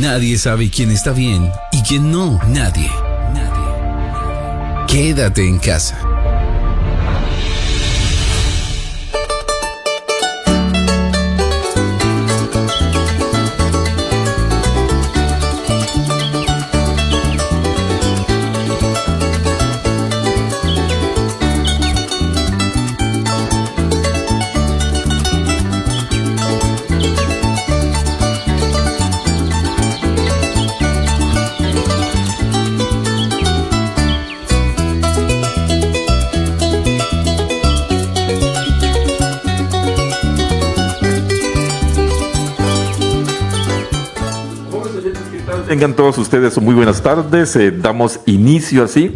Nadie sabe quién está bien y quién no. Nadie. Quédate en casa. Tengan todos ustedes muy buenas tardes. Damos inicio así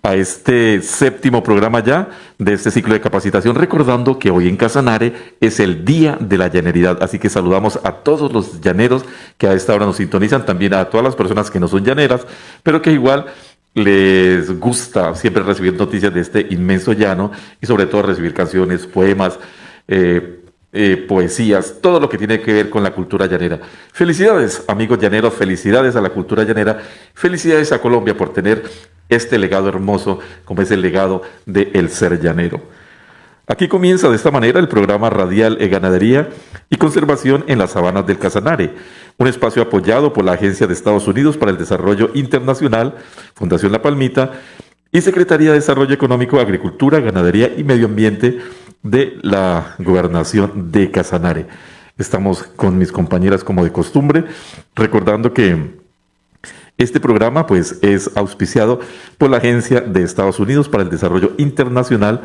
a este séptimo programa ya de este ciclo de capacitación, recordando que hoy en Casanare es el Día de la Llaneridad, así que saludamos a todos los llaneros que a esta hora nos sintonizan, también a todas las personas que no son llaneras, pero que igual les gusta siempre recibir noticias de este inmenso llano y sobre todo recibir canciones, poemas, poesías, todo lo que tiene que ver con la cultura llanera. Felicidades, amigos llaneros, felicidades a la cultura llanera, felicidades a Colombia por tener este legado hermoso como es el legado de El Ser Llanero. Aquí comienza de esta manera el programa radial Ganadería y Conservación en las Sabanas del Casanare, un espacio apoyado por la Agencia de Estados Unidos para el Desarrollo Internacional, Fundación La Palmita y Secretaría de Desarrollo Económico, Agricultura, Ganadería y Medio Ambiente de la Gobernación de Casanare. Estamos con mis compañeras como de costumbre, recordando que este programa pues es auspiciado por la Agencia de Estados Unidos para el Desarrollo Internacional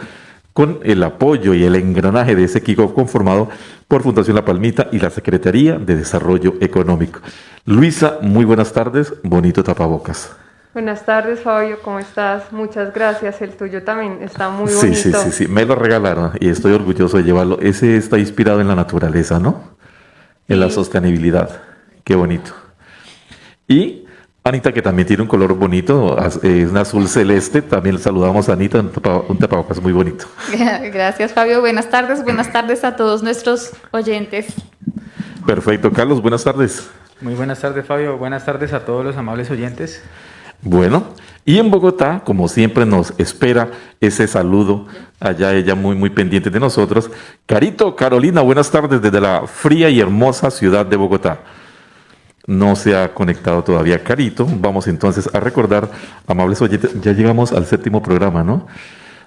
con el apoyo y el engranaje de ese equipo conformado por Fundación La Palmita y la Secretaría de Desarrollo Económico. Luisa, muy buenas tardes, bonito tapabocas. Buenas tardes, Fabio, ¿cómo estás? Muchas gracias, el tuyo también está muy bonito. Sí, me lo regalaron y estoy orgulloso de llevarlo. Ese está inspirado en la naturaleza, ¿no? En la sostenibilidad, qué bonito. Y Anita, que también tiene un color bonito, es un azul celeste, también saludamos a Anita, un tapabocas muy bonito. Gracias, Fabio, buenas tardes a todos nuestros oyentes. Perfecto, Carlos, buenas tardes. Muy buenas tardes, Fabio, buenas tardes a todos los amables oyentes. Bueno, y en Bogotá, como siempre, nos espera ese saludo, allá ella muy pendiente de nosotros. Carolina, buenas tardes desde la fría y hermosa ciudad de Bogotá. No se ha conectado todavía Carito, vamos entonces a recordar, amables oyentes, ya llegamos al séptimo programa, ¿no?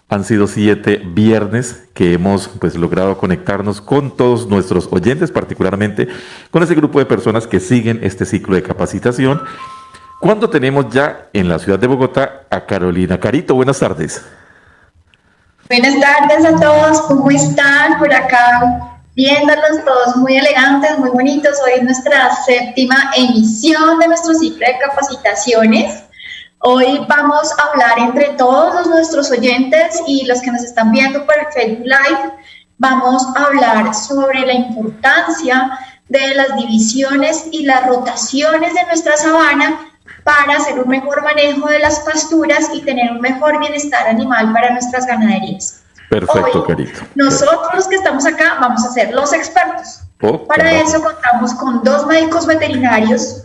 Han sido 7 viernes que hemos pues logrado conectarnos con todos nuestros oyentes, particularmente con ese grupo de personas que siguen este ciclo de capacitación. ¿Cuándo tenemos ya en la ciudad de Bogotá a Carolina? Carito, buenas tardes. Buenas tardes a todos, ¿cómo están? Por acá, viéndolos todos muy elegantes, muy bonitos. Hoy es nuestra séptima emisión de nuestro ciclo de capacitaciones. Hoy vamos a hablar entre todos nuestros oyentes y los que nos están viendo por el Facebook Live. Vamos a hablar sobre la importancia de las divisiones y las rotaciones de nuestra sabana para hacer un mejor manejo de las pasturas y tener un mejor bienestar animal para nuestras ganaderías. Perfecto, hoy, Carito. Nosotros que estamos acá vamos a ser los expertos. Para eso contamos con 2 médicos veterinarios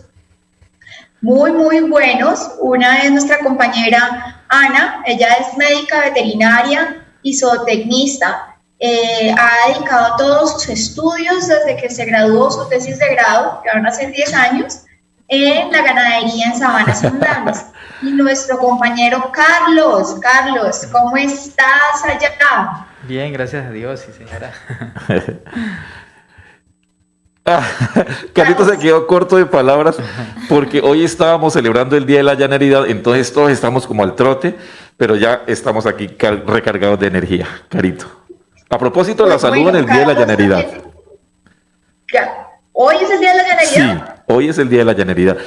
muy buenos. Una es nuestra compañera Ana, ella es médica veterinaria y zootecnista. Ha dedicado todos sus estudios desde que se graduó su tesis de grado, que van a ser 10 años, en la ganadería en sabanas inundables. Y nuestro compañero Carlos, ¿cómo estás allá? Bien, gracias a Dios, sí, señora. Carito se quedó corto de palabras porque hoy estábamos celebrando el Día de la Llaneridad, entonces todos estamos como al trote, pero ya estamos aquí recargados de energía, Carito. A propósito, la salud en el Día de la Llaneridad. ¿Hoy es el Día de la Llaneridad? Sí, hoy es el Día de la Llaneridad.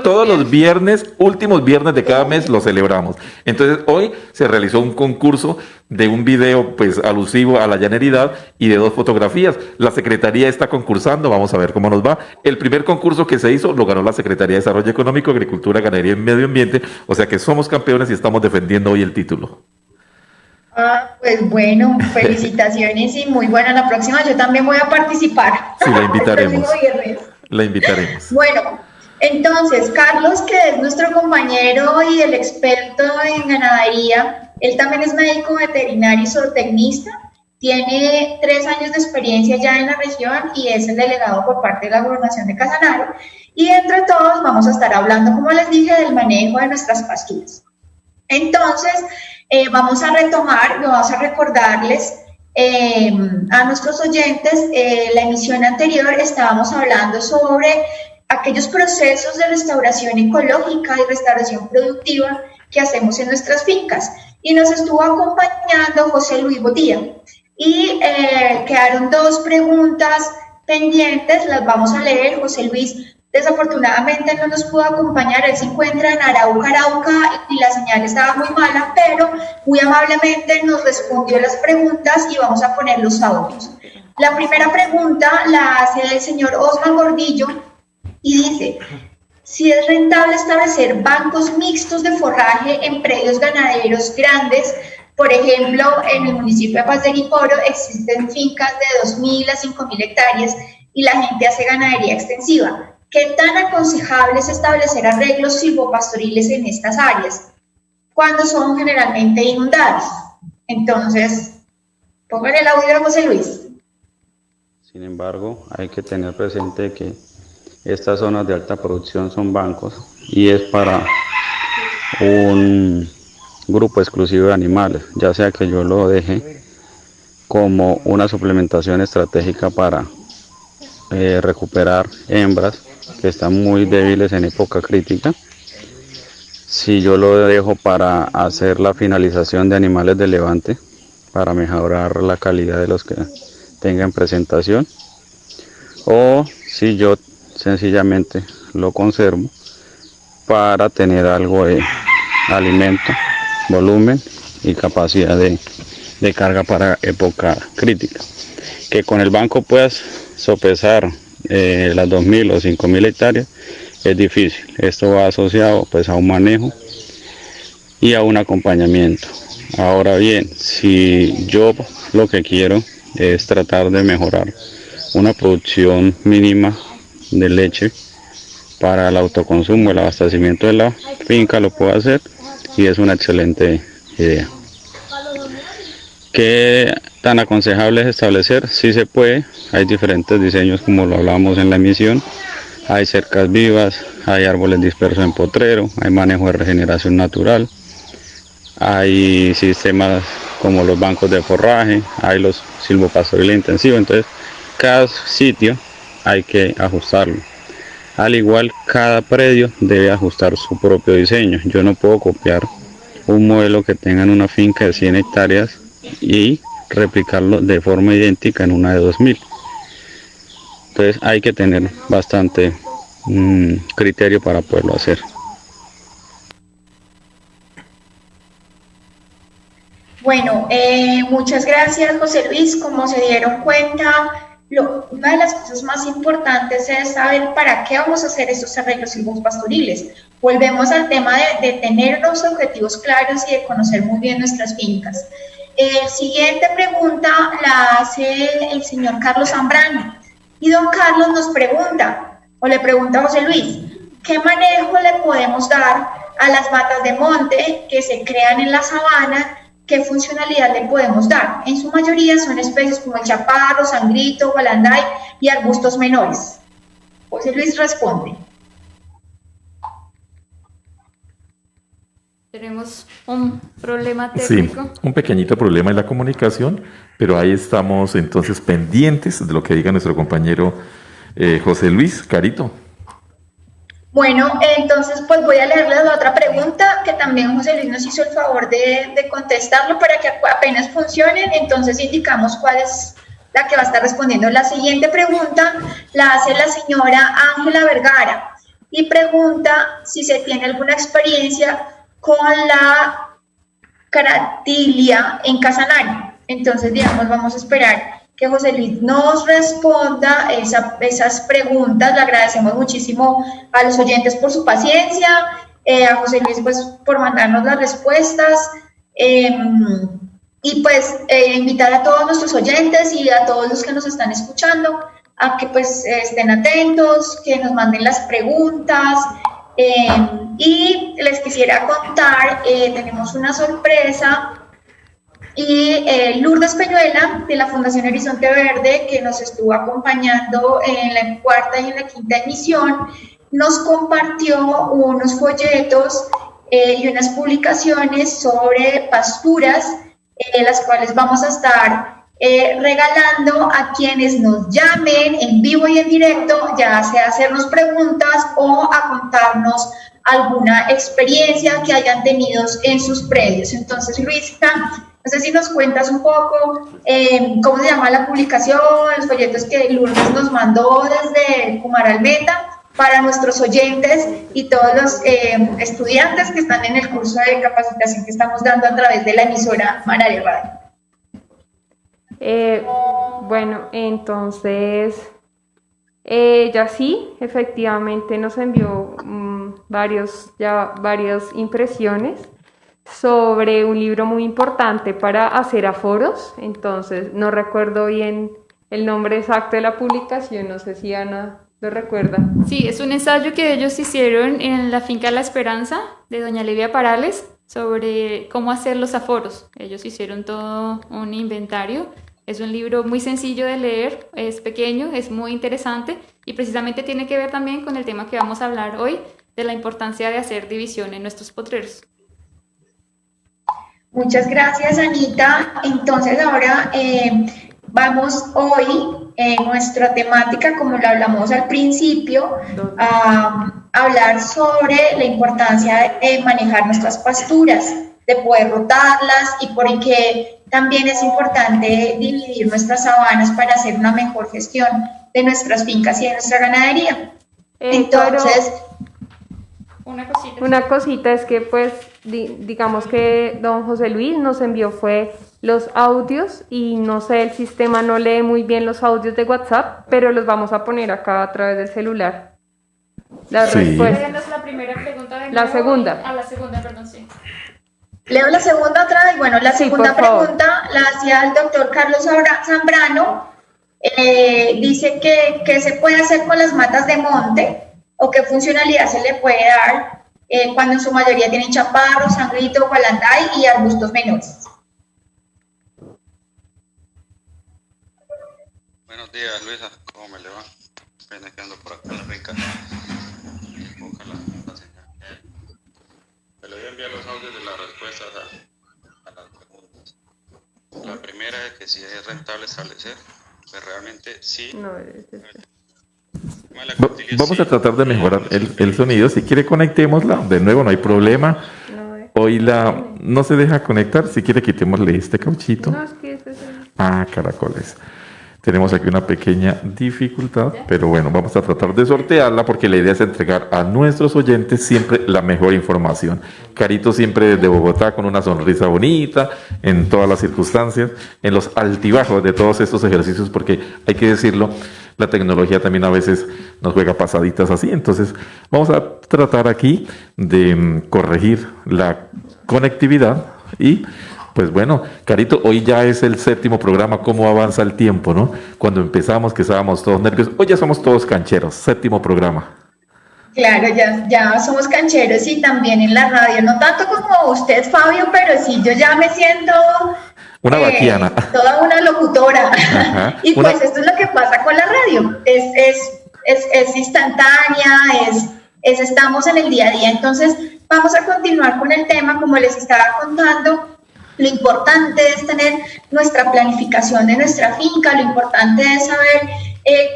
Todos los viernes, últimos viernes de cada mes, lo celebramos. Entonces, hoy se realizó un concurso de un video pues alusivo a la llaneridad y de 2 fotografías. La Secretaría está concursando, vamos a ver cómo nos va. El primer concurso que se hizo lo ganó la Secretaría de Desarrollo Económico, Agricultura, Ganadería y Medio Ambiente, o sea que somos campeones y estamos defendiendo hoy el título. Pues bueno, felicitaciones y muy buena. La próxima yo también voy a participar. Sí, la invitaremos. El próximo viernes. La invitaremos. Bueno, Entonces, Carlos, que es nuestro compañero y el experto en ganadería, él también es médico veterinario y zootecnista, tiene 3 años de experiencia ya en la región y es el delegado por parte de la Gobernación de Casanare. Y entre todos vamos a estar hablando, como les dije, del manejo de nuestras pasturas. Entonces, vamos a retomar, vamos a recordarles a nuestros oyentes, la emisión anterior estábamos hablando sobre aquellos procesos de restauración ecológica y restauración productiva que hacemos en nuestras fincas. Y nos estuvo acompañando José Luis Botía. Y quedaron 2 preguntas pendientes, las vamos a leer. José Luis desafortunadamente no nos pudo acompañar, él se encuentra en Arauca y la señal estaba muy mala, pero muy amablemente nos respondió las preguntas y vamos a poner los audios. La primera pregunta la hace el señor Osman Gordillo y dice: si es rentable establecer bancos mixtos de forraje en predios ganaderos grandes. Por ejemplo, en el municipio de Paz de Guiporo existen fincas de 2.000 a 5.000 hectáreas y la gente hace ganadería extensiva. ¿Qué tan aconsejable es establecer arreglos silvopastoriles en estas áreas cuando son generalmente inundadas? Entonces, pongan el audio de José Luis. Sin embargo, hay que tener presente que estas zonas de alta producción son bancos y es para un grupo exclusivo de animales, ya sea que yo lo deje como una suplementación estratégica para recuperar hembras que están muy débiles en época crítica, si yo lo dejo para hacer la finalización de animales de levante, para mejorar la calidad de los que tengan presentación, o si yo sencillamente lo conservo para tener algo de alimento, volumen y capacidad de carga para época crítica. Que con el banco puedas sopesar las 2.000 o 5.000 hectáreas es difícil. Esto va asociado pues a un manejo y a un acompañamiento. Ahora bien, si yo lo que quiero es tratar de mejorar una producción mínima de leche para el autoconsumo, el abastecimiento de la finca, lo puedo hacer y es una excelente idea. ¿Qué tan aconsejable es establecer? Sí se puede, hay diferentes diseños como lo hablamos en la emisión, hay cercas vivas, hay árboles dispersos en potrero, hay manejo de regeneración natural, hay sistemas como los bancos de forraje, hay los silvopastoriles intensivos, entonces cada sitio hay que ajustarlo. Al igual, cada predio debe ajustar su propio diseño. Yo no puedo copiar un modelo que tenga en una finca de 100 hectáreas y replicarlo de forma idéntica en una de 2.000. Entonces hay que tener bastante criterio para poderlo hacer. Bueno, muchas gracias, José Luis. Como se dieron cuenta, una de las cosas más importantes es saber para qué vamos a hacer estos arreglos silvopastoriles. Volvemos al tema de tener los objetivos claros y de conocer muy bien nuestras fincas. Siguiente pregunta la hace el señor Carlos Zambrano. Y don Carlos nos pregunta, o le pregunta a José Luis, ¿qué manejo le podemos dar a las matas de monte que se crean en la sabana? ¿Qué funcionalidad le podemos dar? En su mayoría son especies como el chaparro, sangrito, gualanday y arbustos menores. José Luis responde. Tenemos un problema técnico. Sí, un pequeñito problema en la comunicación, pero ahí estamos entonces pendientes de lo que diga nuestro compañero José Luis. Carito. Bueno, entonces pues voy a leerles la otra pregunta que también José Luis nos hizo el favor de contestarlo para que apenas funcionen, entonces indicamos cuál es la que va a estar respondiendo. La siguiente pregunta la hace la señora Ángela Vergara y pregunta si se tiene alguna experiencia con la caratilia en Casanare. Entonces, digamos, vamos a esperar que José Luis nos responda esas preguntas. Le agradecemos muchísimo a los oyentes por su paciencia, a José Luis pues por mandarnos las respuestas y pues invitar a todos nuestros oyentes y a todos los que nos están escuchando a que pues estén atentos, que nos manden las preguntas. Y les quisiera contar, tenemos una sorpresa. Y Lourdes Peñuela, de la Fundación Horizonte Verde, que nos estuvo acompañando en la cuarta y en la quinta emisión, nos compartió unos folletos y unas publicaciones sobre pasturas, las cuales vamos a estar regalando a quienes nos llamen en vivo y en directo, ya sea a hacernos preguntas o a contarnos alguna experiencia que hayan tenido en sus predios. Entonces, Luisa, no sé si nos cuentas un poco cómo se llama la publicación, los folletos que Lourdes nos mandó desde Pumaralmeta para nuestros oyentes y todos los estudiantes que están en el curso de capacitación que estamos dando a través de la emisora Manaria Radio. Bueno, entonces, ella sí, efectivamente nos envió varias impresiones sobre un libro muy importante para hacer aforos. Entonces, no recuerdo bien el nombre exacto de la publicación, no sé si Ana lo recuerda. Sí, es un ensayo que ellos hicieron en la finca La Esperanza de doña Livia Parales sobre cómo hacer los aforos. Ellos hicieron todo un inventario. Es un libro muy sencillo de leer, es pequeño, es muy interesante y precisamente tiene que ver también con el tema que vamos a hablar hoy, de la importancia de hacer división en nuestros potreros. Muchas gracias, Anita. Entonces ahora vamos hoy en nuestra temática, como lo hablamos al principio, a hablar sobre la importancia de manejar nuestras pasturas, de poder rotarlas y por qué también es importante dividir nuestras sabanas para hacer una mejor gestión de nuestras fincas y de nuestra ganadería. Entonces, una cosita es que pues digamos que don José Luis nos envió fue los audios y no sé, el sistema no lee muy bien los audios de WhatsApp, pero los vamos a poner acá a través del celular. La respuesta. La primera pregunta de la segunda. A la segunda, perdón, sí. Leo la segunda otra vez. Bueno, la segunda pregunta la hacía el doctor Carlos Zambrano. Dice que se puede hacer con las matas de monte o qué funcionalidad se le puede dar cuando en su mayoría tienen chaparros, sangrito, gualanday y arbustos menores. Buenos días, Luisa. ¿Cómo me le va? Apenas que ando por acá en la finca. Ojalá la señal. Te le voy a enviar los audios de las respuestas a las preguntas. La primera es que si es rentable establecer, pues realmente sí. No, es Vamos a tratar de mejorar el sonido. Si quiere, conectémosla. De nuevo, no hay problema. Hoy no se deja conectar. Si quiere, quitémosle este cauchito. No, es que ese es el... Caracoles. Tenemos aquí una pequeña dificultad, pero bueno, vamos a tratar de sortearla porque la idea es entregar a nuestros oyentes siempre la mejor información. Carito siempre desde Bogotá con una sonrisa bonita en todas las circunstancias, en los altibajos de todos estos ejercicios, porque hay que decirlo, la tecnología también a veces nos juega pasaditas así. Entonces vamos a tratar aquí de corregir la conectividad y... Pues bueno, Carito, hoy ya es el 7º programa, cómo avanza el tiempo, ¿no? Cuando empezamos, que estábamos todos nerviosos, hoy ya somos todos cancheros, 7º programa. Claro, ya somos cancheros y también en la radio, no tanto como usted, Fabio, pero sí, yo ya me siento... Una vaquiana. Toda una locutora. Ajá, y pues esto es lo que pasa con la radio, es instantánea, estamos en el día a día. Entonces, vamos a continuar con el tema, como les estaba contando. Lo importante es tener nuestra planificación de nuestra finca, lo importante es saber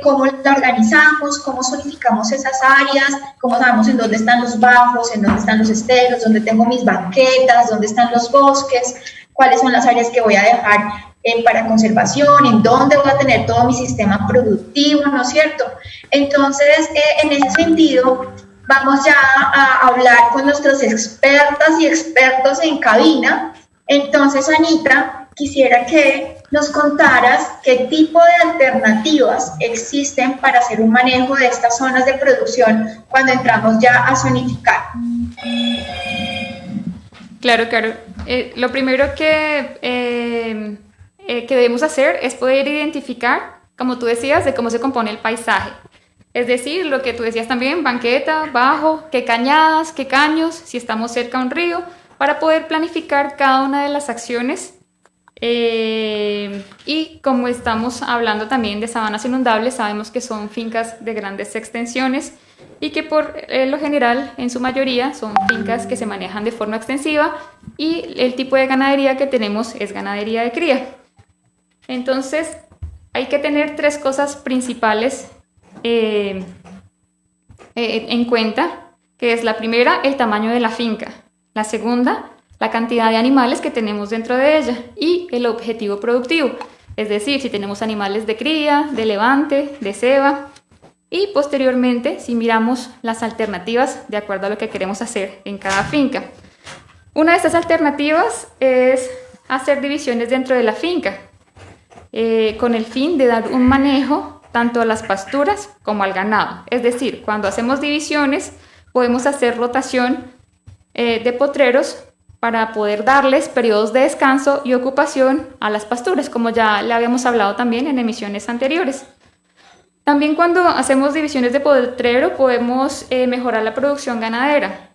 cómo la organizamos, cómo zonificamos esas áreas, cómo sabemos en dónde están los bajos, en dónde están los esteros, dónde tengo mis banquetas, dónde están los bosques, cuáles son las áreas que voy a dejar para conservación, en dónde voy a tener todo mi sistema productivo, ¿no es cierto? Entonces, en ese sentido, vamos ya a hablar con nuestros expertas y expertos en cabina. Entonces, Anita, quisiera que nos contaras qué tipo de alternativas existen para hacer un manejo de estas zonas de producción cuando entramos ya a zonificar. Claro. Lo primero que debemos hacer es poder identificar como tú decías, de cómo se compone el paisaje. Es decir, lo que tú decías también, banqueta, bajo, qué cañadas, qué caños, si estamos cerca a un río, para poder planificar cada una de las acciones. Y como estamos hablando también de sabanas inundables, sabemos que son fincas de grandes extensiones y que por lo general, en su mayoría, son fincas que se manejan de forma extensiva y el tipo de ganadería que tenemos es ganadería de cría. Entonces, hay que tener tres cosas principales en cuenta, que es la primera, el tamaño de la finca, la segunda, la cantidad de animales que tenemos dentro de ella y el objetivo productivo, es decir, si tenemos animales de cría, de levante, de ceba, y posteriormente si miramos las alternativas de acuerdo a lo que queremos hacer en cada finca. Una de estas alternativas es hacer divisiones dentro de la finca, con el fin de dar un manejo tanto a las pasturas como al ganado. Es decir, cuando hacemos divisiones podemos hacer rotación de potreros para poder darles periodos de descanso y ocupación a las pasturas, como ya le habíamos hablado también en emisiones anteriores. También cuando hacemos divisiones de potrero podemos mejorar la producción ganadera,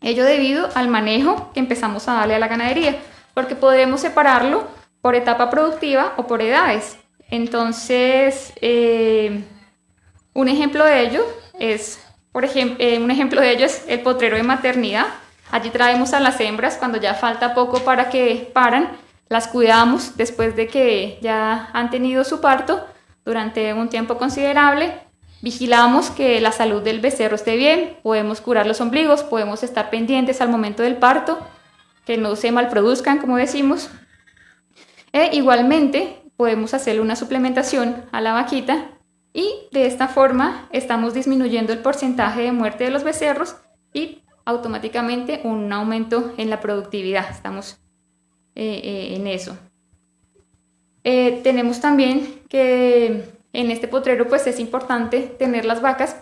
ello debido al manejo que empezamos a darle a la ganadería, porque podemos separarlo por etapa productiva o por edades. Entonces, un ejemplo de ello es, el potrero de maternidad. Allí traemos a las hembras cuando ya falta poco para que paran, las cuidamos después de que ya han tenido su parto durante un tiempo considerable, vigilamos que la salud del becerro esté bien, podemos curar los ombligos, podemos estar pendientes al momento del parto, que no se malproduzcan, como decimos. Igualmente, podemos hacerle una suplementación a la vaquita y de esta forma estamos disminuyendo el porcentaje de muerte de los becerros y automáticamente un aumento en la productividad. Estamos en eso. Tenemos también que en este potrero pues es importante tener las vacas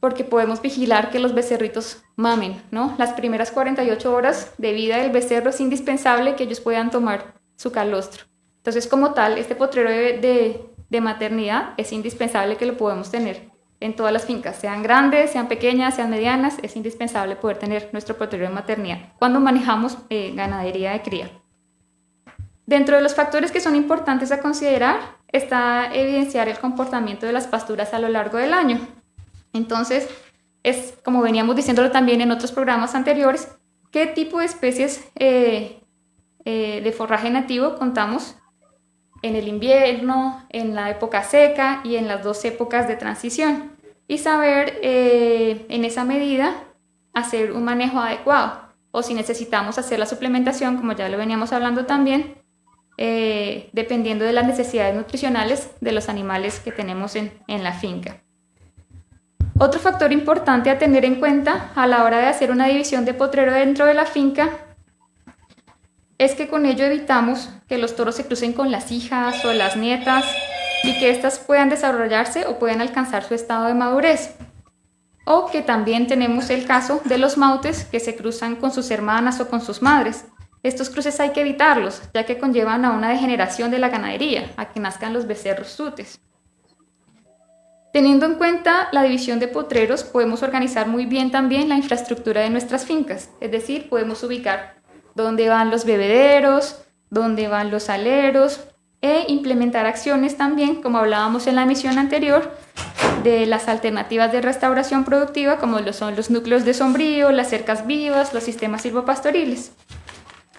porque podemos vigilar que los becerritos mamen, ¿no? Las primeras 48 horas de vida del becerro es indispensable que ellos puedan tomar su calostro. Entonces, como tal, este potrero de maternidad es indispensable que lo podamos tener en todas las fincas, sean grandes, sean pequeñas, sean medianas, es indispensable poder tener nuestro potrero de maternidad cuando manejamos ganadería de cría. Dentro de los factores que son importantes a considerar está evidenciar el comportamiento de las pasturas a lo largo del año. Entonces, es como veníamos diciéndolo también en otros programas anteriores, qué tipo de especies de forraje nativo contamos en el invierno, en la época seca y en las dos épocas de transición, y saber en esa medida hacer un manejo adecuado, o si necesitamos hacer la suplementación, como ya lo veníamos hablando también, dependiendo de las necesidades nutricionales de los animales que tenemos en la finca. Otro factor importante a tener en cuenta a la hora de hacer una división de potrero dentro de la finca es que con ello evitamos que los toros se crucen con las hijas o las nietas y que éstas puedan desarrollarse o puedan alcanzar su estado de madurez. O que también tenemos el caso de los mautes que se cruzan con sus hermanas o con sus madres. Estos cruces hay que evitarlos, ya que conllevan a una degeneración de la ganadería, a que nazcan los becerros sutes. Teniendo en cuenta la división de potreros, podemos organizar muy bien también la infraestructura de nuestras fincas, es decir, podemos ubicar dónde van los bebederos, dónde van los aleros e implementar acciones también, como hablábamos en la emisión anterior, de las alternativas de restauración productiva, como lo son los núcleos de sombrío, las cercas vivas, los sistemas silvopastoriles.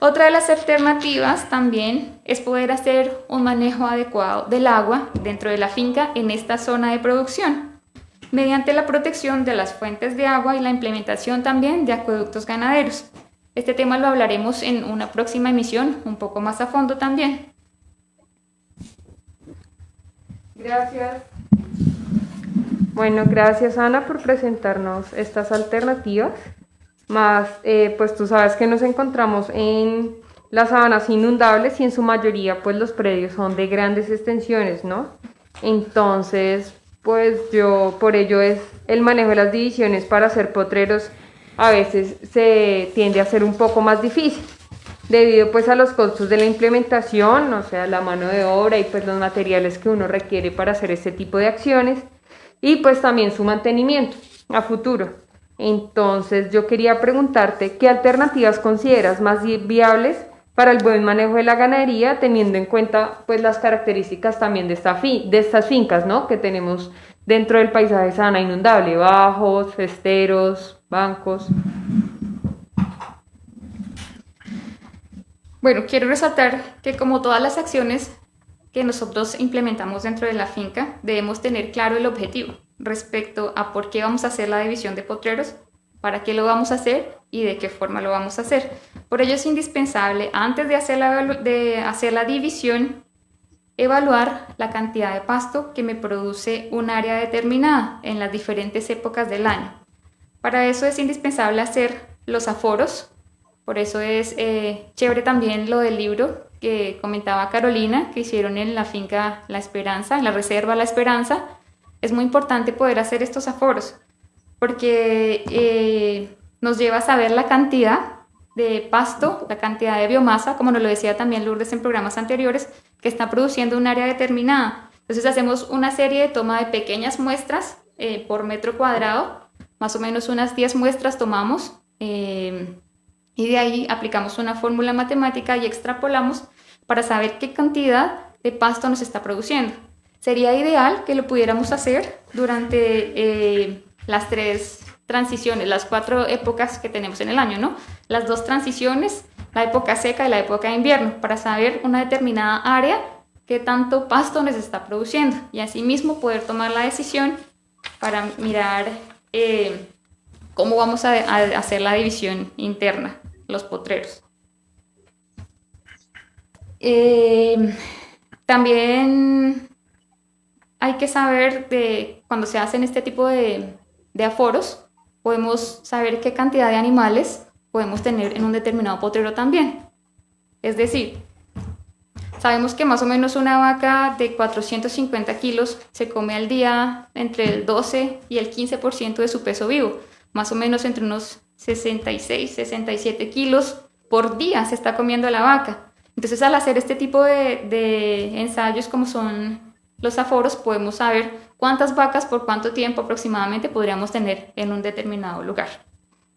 Otra de las alternativas también es poder hacer un manejo adecuado del agua dentro de la finca en esta zona de producción, mediante la protección de las fuentes de agua y la implementación también de acueductos ganaderos. Este tema lo hablaremos en una próxima emisión, un poco más a fondo también. Gracias. Bueno, gracias Ana por presentarnos estas alternativas. Más, pues tú sabes que nos encontramos en las sabanas inundables y en su mayoría pues los predios son de grandes extensiones, ¿no? Entonces, pues por ello es el manejo de las divisiones para hacer potreros a veces se tiende a ser un poco más difícil. debido pues a los costos de la implementación, o sea, la mano de obra y pues los materiales que uno requiere para hacer este tipo de acciones y pues también su mantenimiento a futuro. Entonces yo quería preguntarte, ¿qué alternativas consideras más viables para el buen manejo de la ganadería, teniendo en cuenta pues las características también de estas fincas, ¿no?, que tenemos dentro del paisaje sabana inundable, bajos, esteros, bancos? Bueno, quiero resaltar que como todas las acciones que nosotros implementamos dentro de la finca, debemos tener claro el objetivo respecto a por qué vamos a hacer la división de potreros, para qué lo vamos a hacer y de qué forma lo vamos a hacer. Por ello es indispensable, antes de hacer la división, evaluar la cantidad de pasto que me produce un área determinada en las diferentes épocas del año. Para eso es indispensable hacer los aforos. Por eso es chévere también lo del libro que comentaba Carolina, que hicieron en la finca La Esperanza, en la reserva La Esperanza. Es muy importante poder hacer estos aforos, porque nos lleva a saber la cantidad de pasto, la cantidad de biomasa, como nos lo decía también Lourdes en programas anteriores, que está produciendo un área determinada. Entonces hacemos una serie de toma de pequeñas muestras por metro cuadrado, más o menos unas 10 muestras tomamos, y de ahí aplicamos una fórmula matemática y extrapolamos para saber qué cantidad de pasto nos está produciendo. Sería ideal que lo pudiéramos hacer durante las 3 transiciones, las 4 épocas que tenemos en el año, ¿no? Las 2 transiciones, la época seca y la época de invierno, para saber una determinada área qué tanto pasto nos está produciendo y asimismo poder tomar la decisión para mirar cómo vamos a hacer la división interna, los potreros. También hay que saber cuando se hacen este tipo de aforos, podemos saber qué cantidad de animales podemos tener en un determinado potrero también. Es decir, sabemos que más o menos una vaca de 450 kilos se come al día entre el 12 y el 15% de su peso vivo, más o menos entre unos 66, 67 kilos por día se está comiendo la vaca. Entonces, al hacer este tipo de ensayos como son los aforos, podemos saber cuántas vacas por cuánto tiempo aproximadamente podríamos tener en un determinado lugar.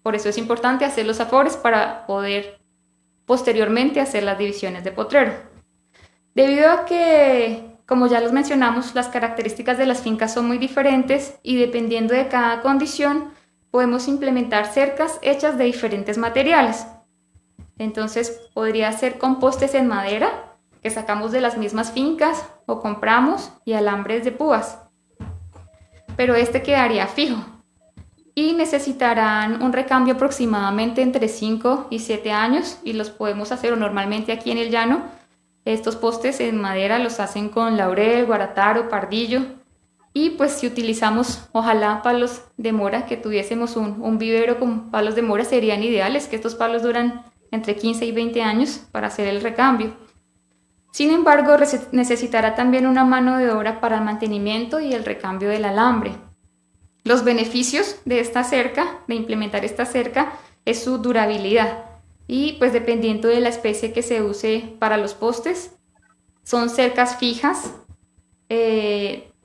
Por eso es importante hacer los aforos para poder posteriormente hacer las divisiones de potrero. Debido a que, como ya los mencionamos, las características de las fincas son muy diferentes y dependiendo de cada condición, podemos implementar cercas hechas de diferentes materiales. Entonces, podría ser compostes en madera, que sacamos de las mismas fincas o compramos, y alambres de púas. Pero este quedaría fijo y necesitarán un recambio aproximadamente entre 5 y 7 años y los podemos hacer, o normalmente aquí en el llano, estos postes en madera los hacen con laurel, guarataro, pardillo, y pues si utilizamos ojalá palos de mora, que tuviésemos un vivero con palos de mora, serían ideales, que estos palos duran entre 15 y 20 años para hacer el recambio. Sin embargo, necesitará también una mano de obra para el mantenimiento y el recambio del alambre. Los beneficios de esta cerca, de implementar esta cerca, es su durabilidad. Y pues dependiendo de la especie que se use para los postes, son cercas fijas,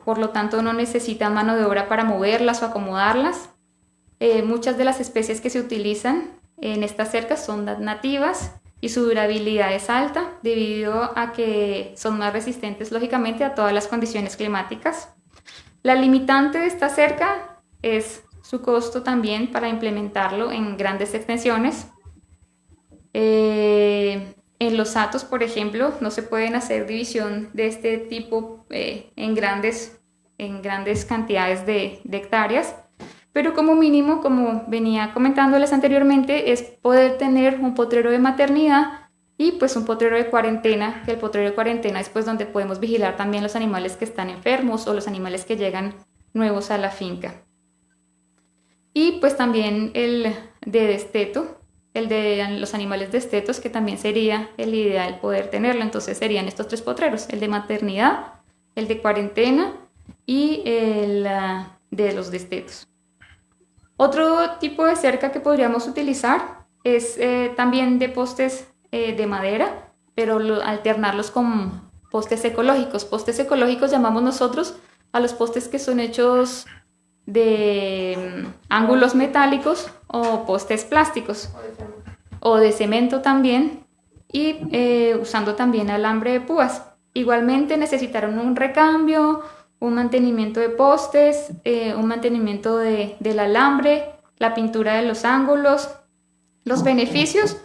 por lo tanto no necesita mano de obra para moverlas o acomodarlas. Muchas de las especies que se utilizan en estas cercas son nativas, y su durabilidad es alta debido a que son más resistentes, lógicamente, a todas las condiciones climáticas. La limitante de esta cerca es su costo también para implementarlo en grandes extensiones. En los hatos, por ejemplo, no se pueden hacer división de este tipo en grandes cantidades de hectáreas, pero como mínimo, como venía comentándoles anteriormente, es poder tener un potrero de maternidad y pues un potrero de cuarentena, que el potrero de cuarentena es pues donde podemos vigilar también los animales que están enfermos o los animales que llegan nuevos a la finca. Y pues también el de desteto, el de los animales destetos, que también sería el ideal poder tenerlo. Entonces serían estos 3 potreros, el de maternidad, el de cuarentena y el de los destetos. Otro tipo de cerca que podríamos utilizar es también de postes de madera, pero alternarlos con postes ecológicos. Postes ecológicos llamamos nosotros a los postes que son hechos de ángulos metálicos o postes plásticos o de cemento también, y usando también alambre de púas. Igualmente necesitaron un recambio, un mantenimiento de postes, un mantenimiento del alambre, la pintura de los ángulos. Los beneficios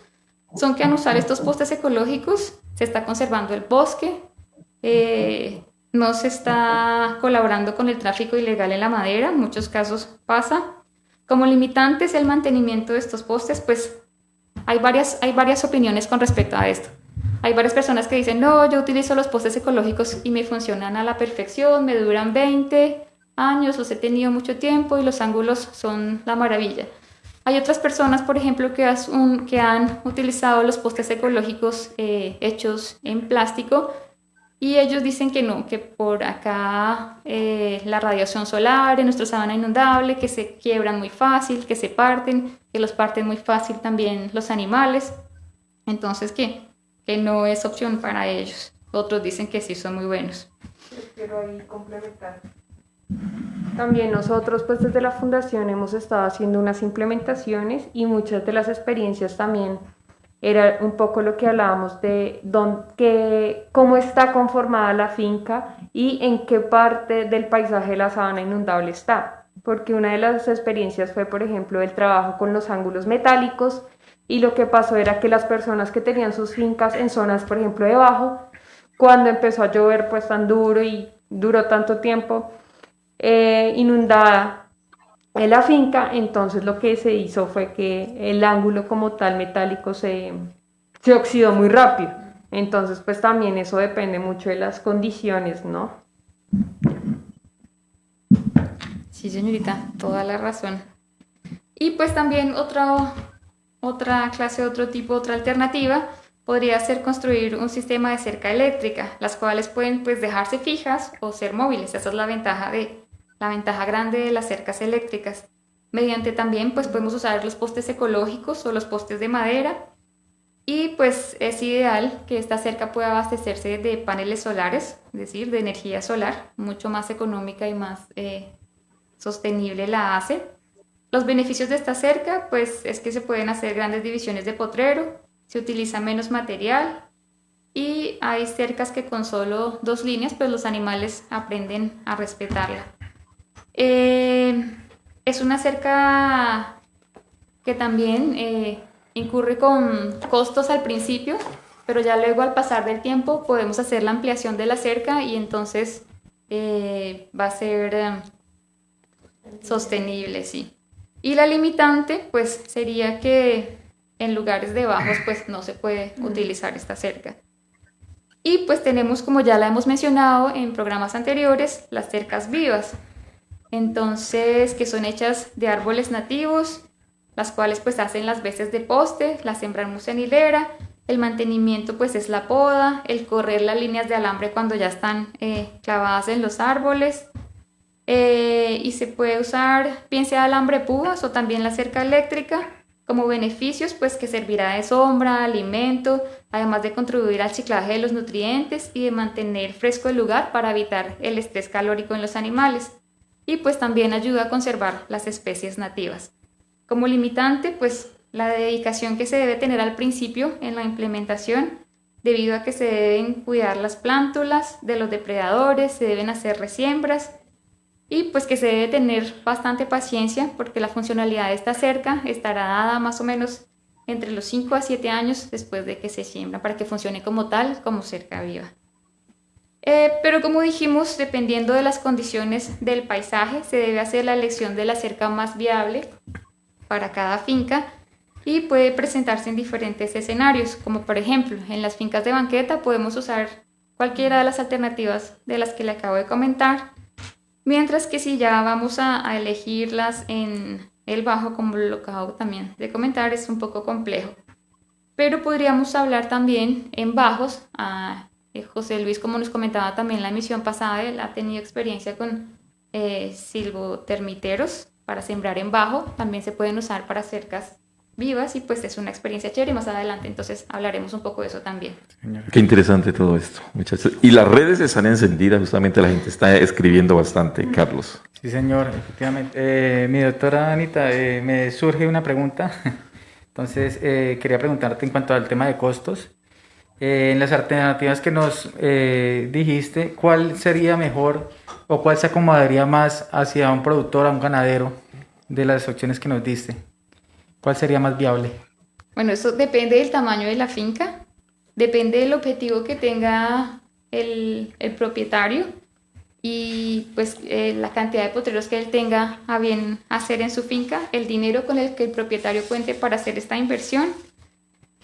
son que al usar estos postes ecológicos se está conservando el bosque, no se está colaborando con el tráfico ilegal en la madera, en muchos casos pasa. Como limitantes el mantenimiento de estos postes, pues hay varias opiniones con respecto a esto. Hay varias personas que dicen, no, yo utilizo los postes ecológicos y me funcionan a la perfección, me duran 20 años, los he tenido mucho tiempo y los ángulos son la maravilla. Hay otras personas, por ejemplo, que han utilizado los postes ecológicos hechos en plástico y ellos dicen que no, que por acá la radiación solar en nuestra sabana inundable, que se quiebran muy fácil, que se parten, que los parten muy fácil también los animales. Entonces, que no es opción para ellos. Otros dicen que sí son muy buenos. Quiero ahí complementar. También nosotros, pues desde la fundación hemos estado haciendo unas implementaciones y muchas de las experiencias también era un poco lo que hablábamos de cómo está conformada la finca y en qué parte del paisaje de la sabana inundable está. Porque una de las experiencias fue, por ejemplo, el trabajo con los ángulos metálicos, y lo que pasó era que las personas que tenían sus fincas en zonas, por ejemplo, de bajo, cuando empezó a llover pues tan duro y duró tanto tiempo inundada en la finca, entonces lo que se hizo fue que el ángulo como tal metálico se oxidó muy rápido. Entonces pues también eso depende mucho de las condiciones, ¿no? Sí, señorita, toda la razón. Y pues también otra clase, otro tipo, otra alternativa podría ser construir un sistema de cerca eléctrica, las cuales pueden pues dejarse fijas o ser móviles. Esa es la ventaja grande de las cercas eléctricas. Mediante también pues podemos usar los postes ecológicos o los postes de madera, y pues es ideal que esta cerca pueda abastecerse de paneles solares, es decir, de energía solar, mucho más económica y más sostenible la hace. Los beneficios de esta cerca pues es que se pueden hacer grandes divisiones de potrero, se utiliza menos material y hay cercas que con solo 2 líneas pues los animales aprenden a respetarla. Es una cerca que también incurre con costos al principio, pero ya luego al pasar del tiempo podemos hacer la ampliación de la cerca y entonces va a ser sostenible, sí. Y la limitante pues sería que en lugares de bajos pues no se puede utilizar esta cerca. Y pues tenemos, como ya la hemos mencionado en programas anteriores, las cercas vivas. Entonces, que son hechas de árboles nativos, las cuales pues hacen las veces de poste, las sembramos en hilera, el mantenimiento pues es la poda, el correr las líneas de alambre cuando ya están clavadas en los árboles, y se puede usar bien sea alambre púas o también la cerca eléctrica como beneficios pues que servirá de sombra, alimento, además de contribuir al ciclaje de los nutrientes y de mantener fresco el lugar para evitar el estrés calórico en los animales, y pues también ayuda a conservar las especies nativas. Como limitante pues la dedicación que se debe tener al principio en la implementación, debido a que se deben cuidar las plántulas de los depredadores, se deben hacer resiembras, y pues que se debe tener bastante paciencia porque la funcionalidad de esta cerca estará dada más o menos entre los 5 a 7 años después de que se siembra para que funcione como tal, como cerca viva. Pero como dijimos, dependiendo de las condiciones del paisaje, se debe hacer la elección de la cerca más viable para cada finca y puede presentarse en diferentes escenarios, como por ejemplo en las fincas de banqueta podemos usar cualquiera de las alternativas de las que le acabo de comentar, mientras que si ya vamos a elegirlas en el bajo, como lo acabo también de comentar, es un poco complejo. Pero podríamos hablar también en bajos. José Luis, como nos comentaba también en la emisión pasada, él ha tenido experiencia con silvotermiteros para sembrar en bajo. También se pueden usar para cercas vivas y pues es una experiencia chévere y más adelante entonces hablaremos un poco de eso también. Señor. Qué interesante todo esto, muchachos. Y las redes están encendidas, justamente la gente está escribiendo bastante, Carlos. Sí, señor, efectivamente. Mi doctora Anita, me surge una pregunta. Entonces, quería preguntarte en cuanto al tema de costos. En las alternativas que nos dijiste, ¿cuál sería mejor o cuál se acomodaría más hacia un productor, a un ganadero, de las opciones que nos diste? ¿Cuál sería más viable? Bueno, eso depende del tamaño de la finca, depende del objetivo que tenga el propietario y pues la cantidad de potreros que él tenga a bien hacer en su finca, el dinero con el que el propietario cuente para hacer esta inversión,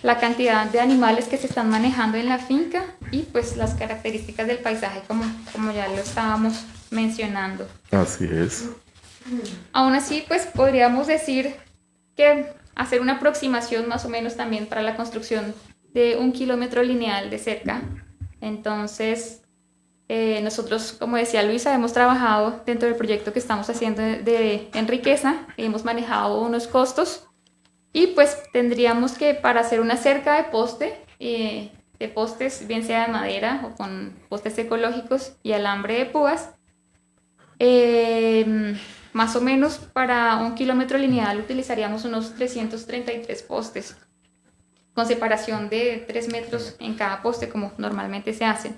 la cantidad de animales que se están manejando en la finca y pues las características del paisaje como ya lo estábamos mencionando. Así es. Aún así, pues podríamos decir que hacer una aproximación más o menos también para la construcción de 1 kilómetro lineal de cerca. Entonces, nosotros, como decía Luisa, hemos trabajado dentro del proyecto que estamos haciendo en Riqueza y hemos manejado unos costos y pues tendríamos que para hacer una cerca de postes, bien sea de madera o con postes ecológicos y alambre de púas, más o menos para 1 kilómetro lineal utilizaríamos unos 333 postes, con separación de 3 metros en cada poste, como normalmente se hacen.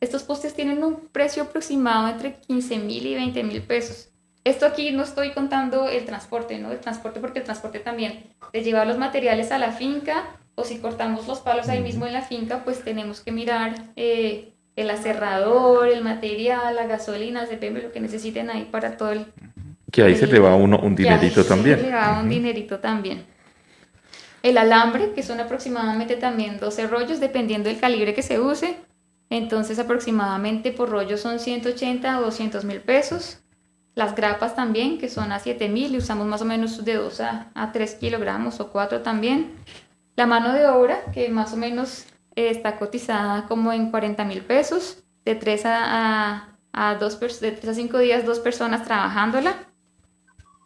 Estos postes tienen un precio aproximado entre 15.000 y 20.000 pesos. Esto aquí no estoy contando el transporte, ¿no? El transporte porque el transporte también de llevar los materiales a la finca o si cortamos los palos ahí mismo en la finca, pues tenemos que mirar el aserrador, el material, la gasolina, depende de lo que necesiten ahí para todo el... Que ahí se le va a uno un dinerito también. Se le va un dinerito también. El alambre, que son aproximadamente también 12 rollos, dependiendo del calibre que se use. Entonces, aproximadamente por rollo son 180 o 200.000 pesos. Las grapas también, que son a 7.000 y usamos más o menos de 2 a 3 kilogramos o 4 también. La mano de obra, que más o menos está cotizada como en 40.000 pesos, de 3 a 5 días, 2 personas trabajándola.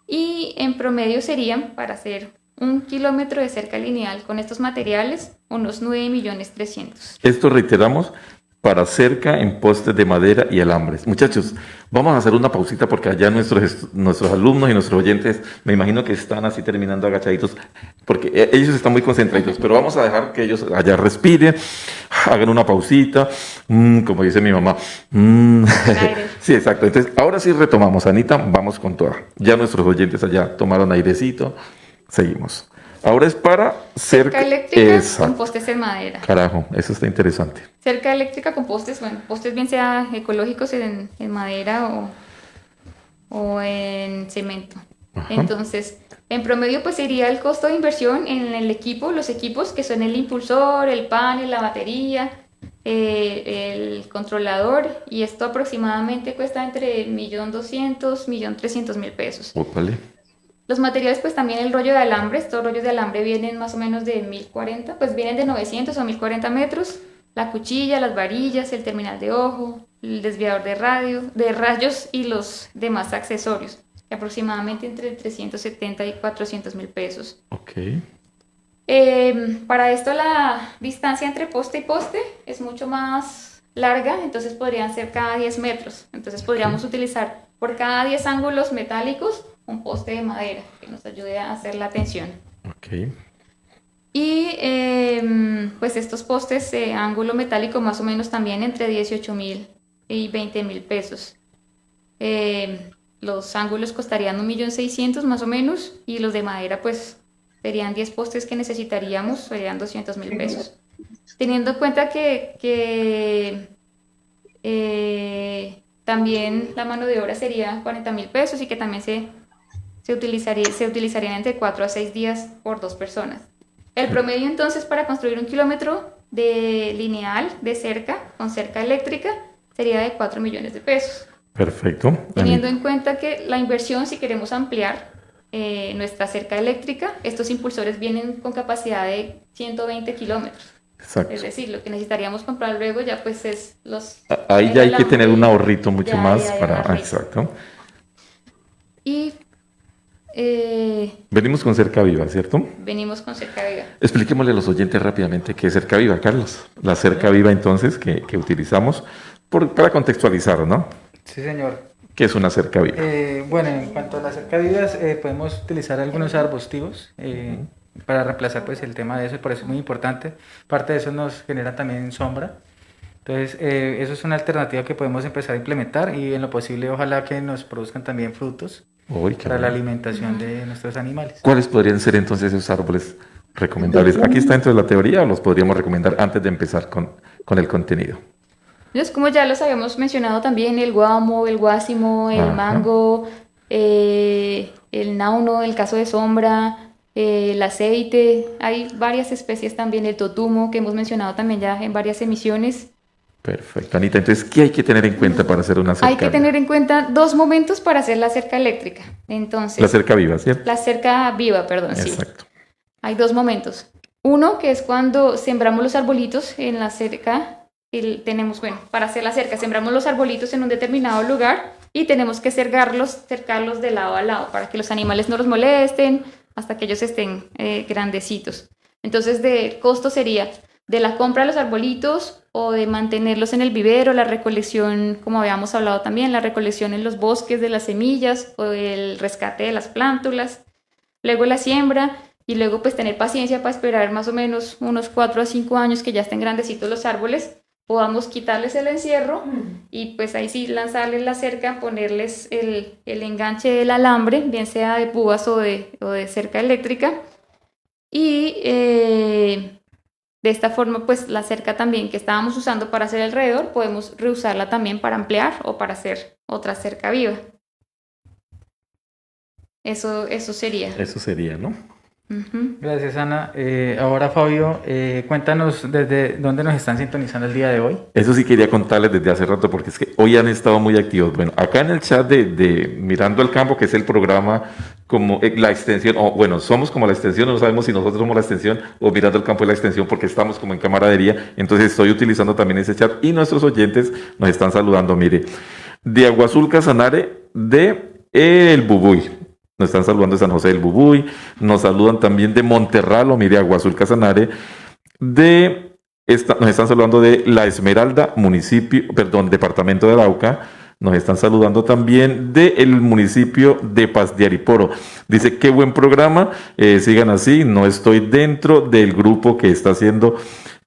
Y en promedio serían, para hacer 1 kilómetro de cerca lineal con estos materiales, unos 9.300.000. Esto reiteramos para cerca en postes de madera y alambres. Muchachos, vamos a hacer una pausita porque allá nuestros alumnos y nuestros oyentes, me imagino que están así terminando agachaditos, porque ellos están muy concentrados, pero vamos a dejar que ellos allá respiren, hagan una pausita, como dice mi mamá. Sí, exacto. Entonces, ahora sí retomamos, Anita, vamos con toda. Ya nuestros oyentes allá tomaron airecito, seguimos. Ahora es para cerca eléctrica con postes en madera. Carajo, eso está interesante. Cerca eléctrica con postes, bueno, postes bien sea ecológicos en madera o en cemento. Ajá. Entonces, en promedio pues sería el costo de inversión en el equipo, los equipos que son el impulsor, el panel, la batería, el controlador, y esto aproximadamente cuesta entre 1.200.000, 1.300.000 pesos. Ópale. Los materiales, pues también el rollo de alambre, estos rollos de alambre vienen más o menos de 1.040, pues vienen de 900 o 1.040 metros, la cuchilla, las varillas, el terminal de ojo, el desviador de rayos y los demás accesorios, aproximadamente entre 370 y 400.000 pesos. Ok. Para esto la distancia entre poste y poste es mucho más larga, entonces podrían ser cada 10 metros, entonces podríamos utilizar por cada 10 ángulos metálicos un poste de madera que nos ayude a hacer la tensión. Ok. Y pues estos postes de ángulo metálico más o menos también entre 18.000 y 20.000 pesos. Los ángulos costarían 1.600.000 más o menos y los de madera pues serían 10 postes que necesitaríamos, serían 200.000 pesos. Teniendo en cuenta que también la mano de obra sería 40.000 pesos y que también se utilizarían entre 4 a 6 días por 2 personas. El promedio entonces para construir 1 kilómetro de lineal de cerca con cerca eléctrica sería de 4 millones de pesos. Perfecto. Teniendo en cuenta que la inversión, si queremos ampliar nuestra cerca eléctrica, estos impulsores vienen con capacidad de 120 kilómetros. Exacto. Es decir, lo que necesitaríamos comprar luego ya pues es los... Ahí ya hay que tener un ahorrito mucho más para... Ahorrito. Exacto. Y Venimos con Cerca Viva, ¿cierto? venimos con Cerca Viva. Expliquémosle a los oyentes rápidamente qué es Cerca Viva, Carlos. La Cerca Viva, entonces, que utilizamos para contextualizar, ¿no? Sí, señor. ¿Qué es una cerca viva? Bueno, en cuanto a las cercavivas, podemos utilizar algunos arbustivos para reemplazar pues el tema de eso, y por eso es muy importante. Parte de eso nos genera también sombra. Entonces, eso es una alternativa que podemos empezar a implementar y en lo posible ojalá que nos produzcan también frutos para la alimentación de nuestros animales. ¿Cuáles podrían ser entonces esos árboles recomendables? ¿Aquí está dentro de la teoría o los podríamos recomendar antes de empezar con el contenido? Entonces, como ya los habíamos mencionado también, el guamo, el guásimo, el mango, el nauno, el caso de sombra, el aceite, hay varias especies también, el totumo, que hemos mencionado también ya en varias emisiones. Perfecto, Anita. Entonces, ¿qué hay que tener en cuenta para hacer una cerca? Hay que tener en cuenta 2 momentos para hacer la cerca eléctrica. Entonces, la cerca viva, ¿cierto? La cerca viva, perdón, Exacto. Sí. Hay 2 momentos. Uno, que es cuando sembramos los arbolitos en la cerca. Tenemos, bueno, para hacer la cerca, sembramos los arbolitos en un determinado lugar y tenemos que cercarlos de lado a lado para que los animales no los molesten hasta que ellos estén grandecitos. Entonces, de costo sería de la compra de los arbolitos o de mantenerlos en el vivero, la recolección, como habíamos hablado también, la recolección en los bosques de las semillas o el rescate de las plántulas, luego la siembra y luego pues tener paciencia para esperar más o menos unos 4 a 5 años que ya estén grandecitos los árboles, podamos quitarles el encierro y pues ahí sí lanzarles la cerca, ponerles el enganche del alambre, bien sea de púas o de cerca eléctrica y de esta forma pues la cerca también que estábamos usando para hacer alrededor podemos reusarla también para ampliar o para hacer otra cerca viva. Eso sería. Eso sería, ¿no? Gracias, Ana. Ahora, Fabio, cuéntanos desde dónde nos están sintonizando el día de hoy. Eso sí quería contarles desde hace rato porque es que hoy han estado muy activos. Bueno, acá en el chat de Mirando al Campo, que es el programa como la extensión, o bueno, somos como la extensión, no sabemos si nosotros somos la extensión o Mirando al Campo es la extensión porque estamos como en camaradería. Entonces estoy utilizando también ese chat y nuestros oyentes nos están saludando. Mire, de Aguazul Casanare, de El Bubuy. Nos están saludando de San José del Bubuy, nos saludan también de Monterralo, mire, Aguazul Casanare, nos están saludando de La Esmeralda, departamento de Arauca, nos están saludando también del municipio de Paz de Ariporo. Dice, qué buen programa, sigan así, no estoy dentro del grupo que está haciendo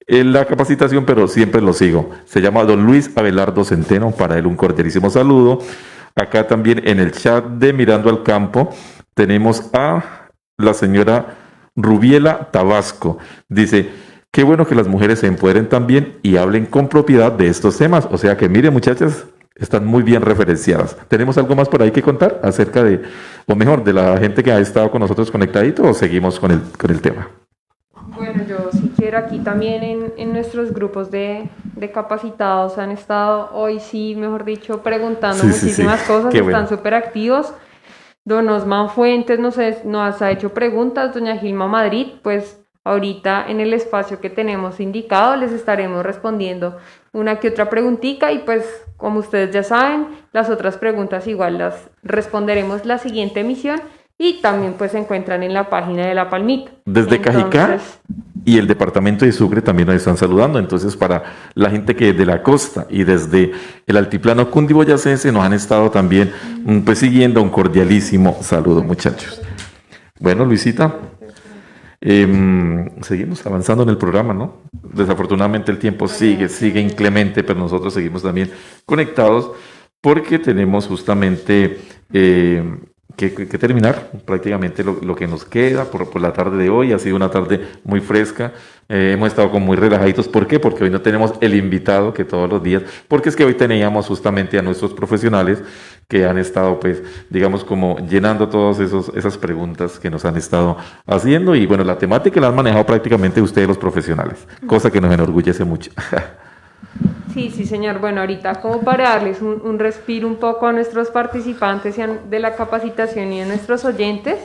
la capacitación, pero siempre lo sigo. Se llama don Luis Abelardo Centeno, para él un cordialísimo saludo. Acá también en el chat de Mirando al Campo tenemos a la señora Rubiela Tabasco. Dice, qué bueno que las mujeres se empoderen también y hablen con propiedad de estos temas. O sea que miren, muchachas, están muy bien referenciadas. ¿Tenemos algo más por ahí que contar acerca de, o mejor, de la gente que ha estado con nosotros conectadito o seguimos con el tema? Bueno, yo sí quiero aquí también en nuestros grupos de capacitados han estado hoy sí, mejor dicho, preguntando muchísimas cosas, Qué están bueno. súper activos. Don Osman Fuentes nos ha hecho preguntas, doña Gilma Madrid, pues ahorita en el espacio que tenemos indicado les estaremos respondiendo una que otra preguntita y pues como ustedes ya saben, las otras preguntas igual las responderemos la siguiente emisión. Y también pues se encuentran en la página de La Palmita. Desde Cajicá y el departamento de Sucre también nos están saludando. Entonces, para la gente que de la costa y desde el altiplano cundiboyacense nos han estado también pues siguiendo, un cordialísimo saludo, muchachos. Bueno, Luisita, seguimos avanzando en el programa, ¿no? Desafortunadamente el tiempo sigue inclemente, pero nosotros seguimos también conectados porque tenemos justamente que terminar prácticamente lo que nos queda por la tarde de hoy. Ha sido una tarde muy fresca, hemos estado como muy relajaditos. ¿Por qué? Porque hoy no tenemos el invitado que todos los días, porque es que hoy teníamos justamente a nuestros profesionales que han estado pues digamos como llenando todas esas preguntas que nos han estado haciendo y bueno, la temática la han manejado prácticamente ustedes los profesionales, cosa que nos enorgullece mucho. Sí, señor. Bueno, ahorita como para darles un respiro un poco a nuestros participantes de la capacitación y a nuestros oyentes,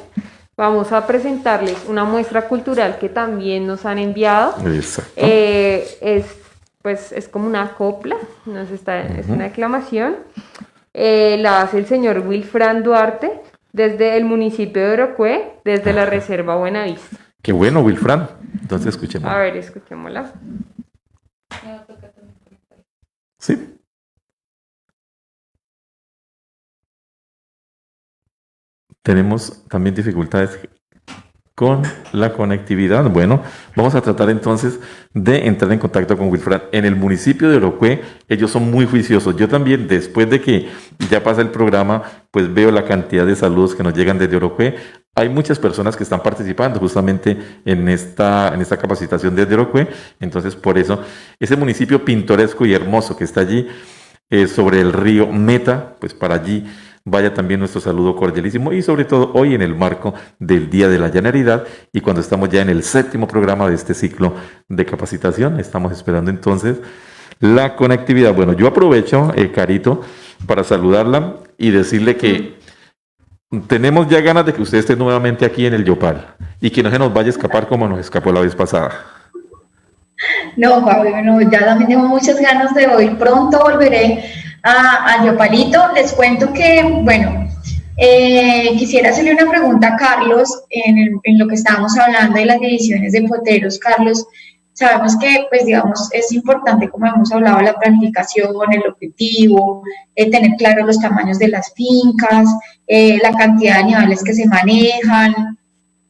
vamos a presentarles una muestra cultural que también nos han enviado. Exacto. Es como una copla, es una declamación. La hace el señor Wilfran Duarte desde el municipio de Orocue, desde la Reserva Buenavista. Qué bueno, Wilfran. Entonces escuchemos. A ver, escuchémosla. Sí. Tenemos también dificultades con la conectividad. Bueno, vamos a tratar entonces de entrar en contacto con Wilfran. En el municipio de Orocue, ellos son muy juiciosos. Yo también, después de que ya pasa el programa, pues veo la cantidad de saludos que nos llegan desde Orocue. Hay muchas personas que están participando justamente en esta capacitación desde Orocue. Entonces, por eso, ese municipio pintoresco y hermoso que está allí, sobre el río Meta, pues para allí vaya también nuestro saludo cordialísimo, y sobre todo hoy en el marco del Día de la Llaneridad y cuando estamos ya en el 7º programa de este ciclo de capacitación. Estamos esperando entonces la conectividad. Bueno, yo aprovecho, Carito, para saludarla y decirle que tenemos ya ganas de que usted esté nuevamente aquí en el Yopal y que no se nos vaya a escapar como nos escapó la vez pasada. No, Fabio, no, ya también tengo muchas ganas de hoy. Pronto volveré a Yopalito. Les cuento que, bueno, quisiera hacerle una pregunta a Carlos en lo que estábamos hablando de las divisiones de potreros. Carlos, sabemos que, pues, digamos, es importante, como hemos hablado, la planificación, el objetivo, tener claros los tamaños de las fincas, la cantidad de animales que se manejan,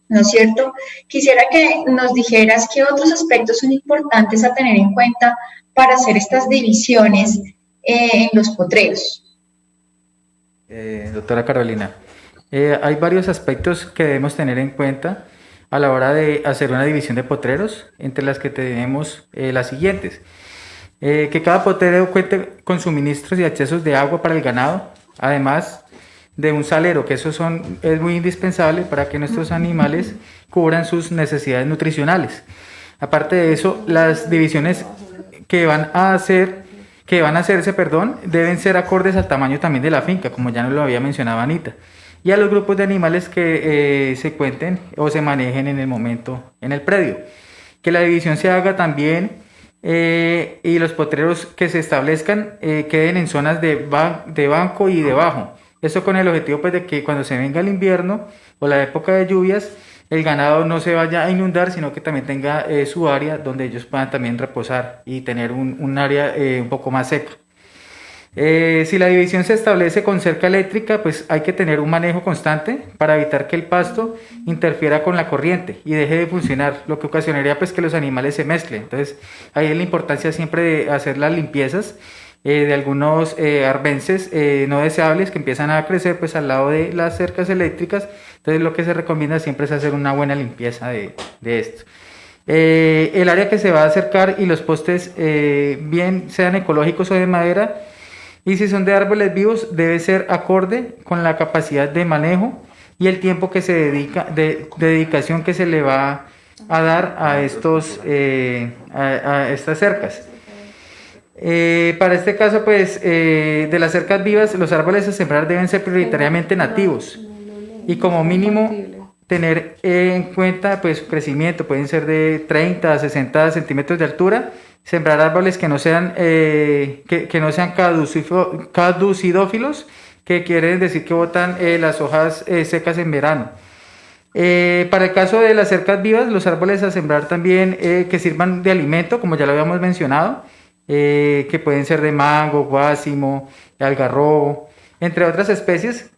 ¿no es cierto? Quisiera que nos dijeras qué otros aspectos son importantes a tener en cuenta para hacer estas divisiones en los potreros. Doctora Carolina, hay varios aspectos que debemos tener en cuenta a la hora de hacer una división de potreros, entre las que tenemos las siguientes. Que cada potrero cuente con suministros y accesos de agua para el ganado, además de un salero, que es muy indispensable para que nuestros animales cubran sus necesidades nutricionales. Aparte de eso, las divisiones que van a hacerse, deben ser acordes al tamaño también de la finca, como ya nos lo había mencionado Anita, y a los grupos de animales que se cuenten o se manejen en el momento en el predio. Que la división se haga también y los potreros que se establezcan queden en zonas de banco y de bajo. Esto con el objetivo, pues, de que cuando se venga el invierno o la época de lluvias, el ganado no se vaya a inundar, sino que también tenga su área donde ellos puedan también reposar y tener un área un poco más seca. Si la división se establece con cerca eléctrica, pues hay que tener un manejo constante para evitar que el pasto interfiera con la corriente y deje de funcionar, lo que ocasionaría, pues, que los animales se mezclen. Entonces, ahí es la importancia siempre de hacer las limpiezas de algunos arbences no deseables que empiezan a crecer, pues, al lado de las cercas eléctricas. Entonces, lo que se recomienda siempre es hacer una buena limpieza de esto. El área que se va a acercar y los postes, bien sean ecológicos o de madera, y si son de árboles vivos, debe ser acorde con la capacidad de manejo y el tiempo que se dedica, de dedicación que se le va a dar a estas cercas. Para este caso, pues, de las cercas vivas, los árboles a sembrar deben ser prioritariamente nativos y como mínimo tener en cuenta, pues, su crecimiento. Pueden ser de 30 a 60 centímetros de altura. Sembrar árboles que no sean caducidófilos, que quiere decir que botan las hojas secas en verano. Para el caso de las cercas vivas, los árboles a sembrar también que sirvan de alimento, como ya lo habíamos mencionado, que pueden ser de mango, guásimo, algarrobo, entre otras especies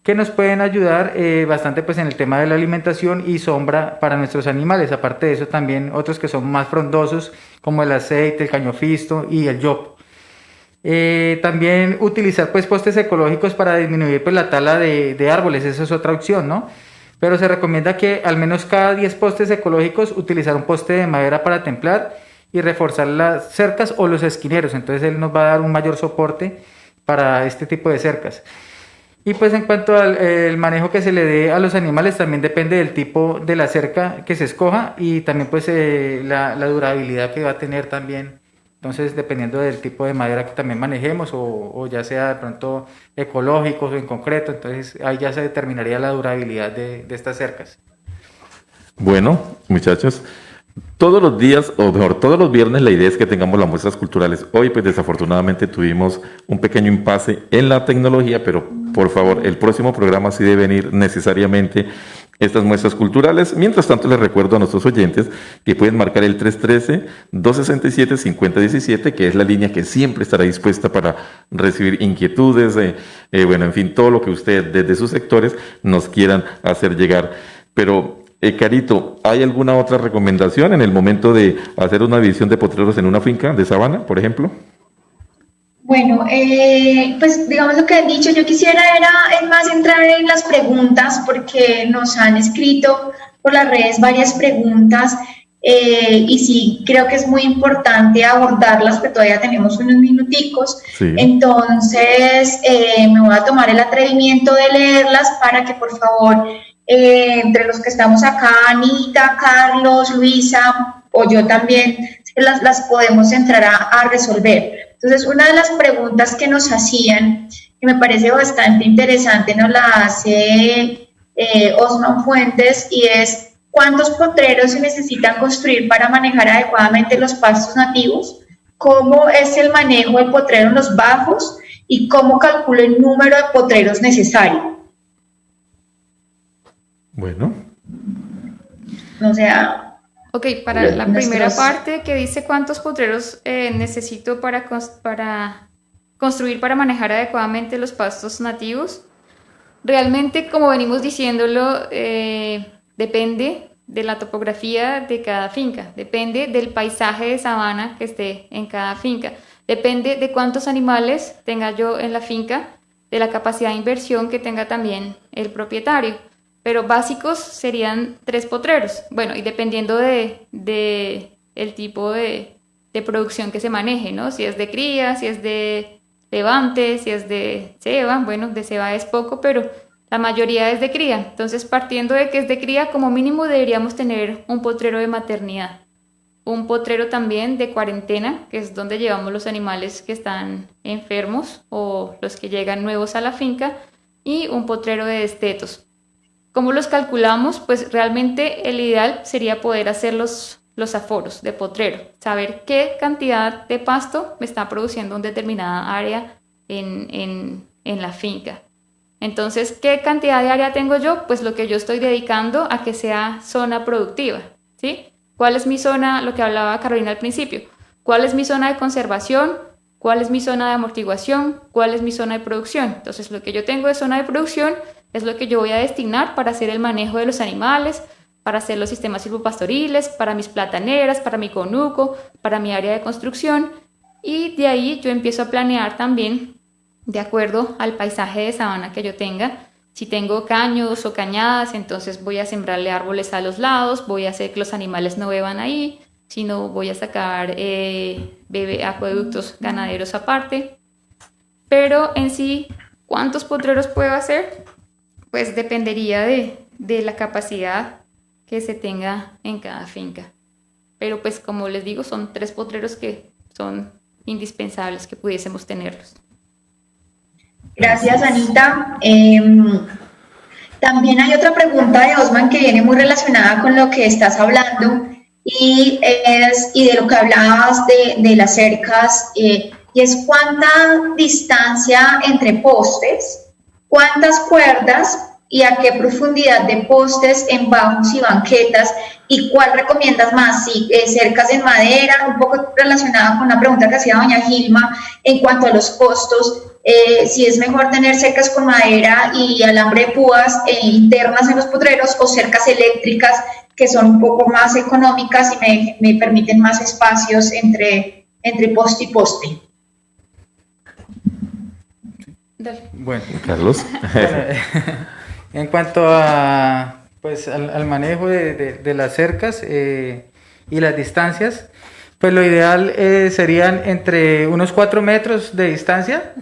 que nos pueden ayudar bastante, pues, en el tema de la alimentación y sombra para nuestros animales. Aparte de eso, también otros que son más frondosos, como el aceite, el cañofisto y el yopo. También utilizar, pues, postes ecológicos para disminuir, pues, la tala de árboles. Esa es otra opción, ¿no? Pero se recomienda que al menos cada 10 postes ecológicos utilizar un poste de madera para templar y reforzar las cercas o los esquineros. Entonces él nos va a dar un mayor soporte para este tipo de cercas. Y, pues, en cuanto al el manejo que se le dé a los animales, también depende del tipo de la cerca que se escoja y también, pues, la durabilidad que va a tener también. Entonces, dependiendo del tipo de madera que también manejemos o ya sea de pronto ecológicos o en concreto, entonces ahí ya se determinaría la durabilidad de estas cercas. Bueno, muchachos, Todos los días, o mejor, todos los viernes la idea es que tengamos las muestras culturales. Hoy, pues desafortunadamente tuvimos un pequeño impasse en la tecnología, pero por favor, el próximo programa sí debe venir necesariamente estas muestras culturales. Mientras tanto, les recuerdo a nuestros oyentes que pueden marcar el 313-267-5017, que es la línea que siempre estará dispuesta para recibir inquietudes, bueno, en fin, todo lo que ustedes desde sus sectores nos quieran hacer llegar. Pero Carito, ¿hay alguna otra recomendación en el momento de hacer una división de potreros en una finca de sabana, por ejemplo? Bueno, pues digamos lo que han dicho, yo quisiera es más entrar en las preguntas porque nos han escrito por las redes varias preguntas y sí, creo que es muy importante abordarlas, porque todavía tenemos unos minuticos. Sí. Entonces me voy a tomar el atrevimiento de leerlas para que por favor, entre los que estamos acá, Anita, Carlos, Luisa o yo también, las podemos entrar a resolver. Entonces, una de las preguntas que nos hacían, que me parece bastante interesante, nos la hace Osman Fuentes, y es: ¿cuántos potreros se necesitan construir para manejar adecuadamente los pastos nativos? ¿Cómo es el manejo del potrero en los bajos? ¿Y cómo calculo el número de potreros necesario? Bueno. O sea... Ok, para la primera parte que dice cuántos potreros necesito para construir para manejar adecuadamente los pastos nativos, realmente, como venimos diciéndolo, depende de la topografía de cada finca, depende del paisaje de sabana que esté en cada finca, depende de cuántos animales tenga yo en la finca, de la capacidad de inversión que tenga también el propietario. Pero básicos serían 3 potreros. Bueno, y dependiendo de el tipo de producción que se maneje, ¿no? Si es de cría, si es de levante, si es de ceba. Bueno, de ceba es poco, pero la mayoría es de cría. Entonces, partiendo de que es de cría, como mínimo deberíamos tener un potrero de maternidad. Un potrero también de cuarentena, que es donde llevamos los animales que están enfermos o los que llegan nuevos a la finca, y un potrero de destetos. ¿Cómo los calculamos? Pues realmente el ideal sería poder hacer los aforos de potrero, saber qué cantidad de pasto me está produciendo una determinada área en la finca. Entonces, ¿qué cantidad de área tengo yo? Pues lo que yo estoy dedicando a que sea zona productiva, ¿sí? ¿Cuál es mi zona? Lo que hablaba Carolina al principio. ¿Cuál es mi zona de conservación? ¿Cuál es mi zona de amortiguación? ¿Cuál es mi zona de producción? Entonces, lo que yo tengo de zona de producción es lo que yo voy a destinar para hacer el manejo de los animales, para hacer los sistemas silvopastoriles, para mis plataneras, para mi conuco, para mi área de construcción. Y de ahí yo empiezo a planear también de acuerdo al paisaje de sabana que yo tenga. Si tengo caños o cañadas, entonces voy a sembrarle árboles a los lados, voy a hacer que los animales no beban ahí, sino voy a sacar acueductos ganaderos aparte. Pero en sí, ¿cuántos potreros puedo hacer? Pues dependería de la capacidad que se tenga en cada finca. Pero pues como les digo, son 3 potreros que son indispensables que pudiésemos tenerlos. Gracias, Anita. También hay otra pregunta de Osman que viene muy relacionada con lo que estás hablando y de lo que hablabas de las cercas, y es cuánta distancia entre postes, cuántas cuerdas y a qué profundidad de postes en bajos y banquetas, y cuál recomiendas más, si cercas en madera, un poco relacionada con la pregunta que hacía doña Gilma en cuanto a los costos, si es mejor tener cercas con madera y alambre de púas internas en los potreros, o cercas eléctricas que son un poco más económicas y me permiten más espacios entre poste y poste. Bueno, Carlos. En cuanto a, pues, al manejo de las cercas y las distancias, pues lo ideal serían entre unos 4 metros de distancia.